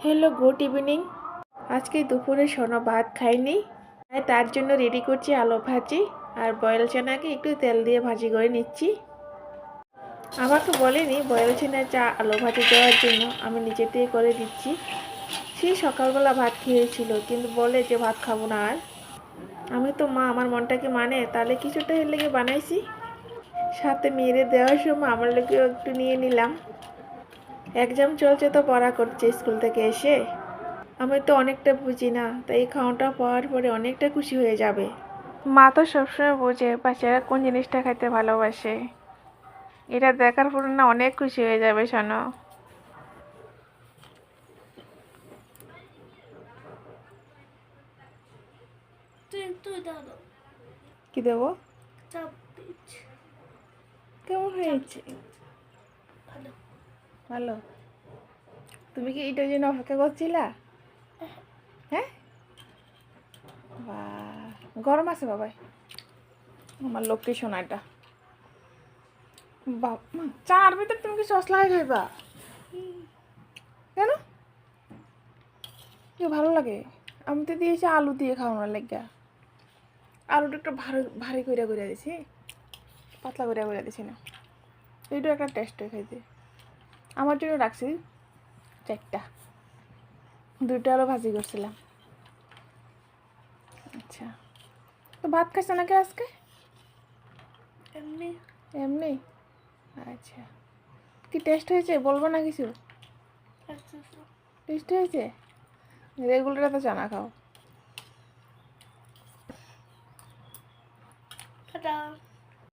Hello, good evening. আজকে দুপুরে শোনো ভাত খাইনি, তাই তার জন্য রেডি করছি আলু ভাজি আর বয়েল চানাকে একটু তেল দিয়ে ভাজি করে নিচ্ছি। আমাকে বলেনি বয়েল চানা চা আলু ভাজি দেওয়ার জন্য, আমি নিজে দিয়ে করে দিচ্ছি। সেই সকালবেলা ভাত খেয়েছিল কিন্তু বলে যে ভাত খাবো না আর। আমি তো মা, আমার মনটাকে মানে, তাহলে কিছুটা এর লেগে বানাইছি। সাথে মেরে দেওয়ার সময় আমার লেগেও একটু নিয়ে নিলাম। এক্সাম চলছে তো পড়া করছে স্কুল থেকে এসে। আমি তো অনেকটা বুঝি না, তাই এই খাওয়াটা পাওয়ার পরে অনেকটা খুশি হয়ে যাবে। মা তো সবসময় বোঝে বাচ্চারা কোন জিনিসটা খাইতে ভালোবাসে। এটা দেখার পরে না অনেক খুশি হয়ে যাবে শোনো। কি দেবো? কেমন হয়েছে? ভালো। তুমি কি এটার জন্য অপেক্ষা করছিলা? হ্যাঁ, বাহ, গরম আছে বাবাই। আমার লক্ষ্মী সোনাটা। বাবা, চার ভিতরে তুমি কি সস লাগাই খাইবা? কেন? কি ভালো লাগে? আমি তো দিয়েছি আলু দিয়ে খাওয়ানোর লাগিয়া। আলুটা একটু ভারী ভারী করে করে দিছি, পাতলা করে করে দিছি না। এইটাও একটা টেস্ট হয়ে খাইতে। আমার জন্য রাখছি 4টা, 2টা আলু ভাজি করছিলাম। আচ্ছা, তো ভাত খাইছো নাকি আজকে? এমনি এমনি। আচ্ছা, কি টেস্ট হয়েছে বলবো না কিছু? টেস্ট হয়েছে? রেগুলার তো চানা খাও।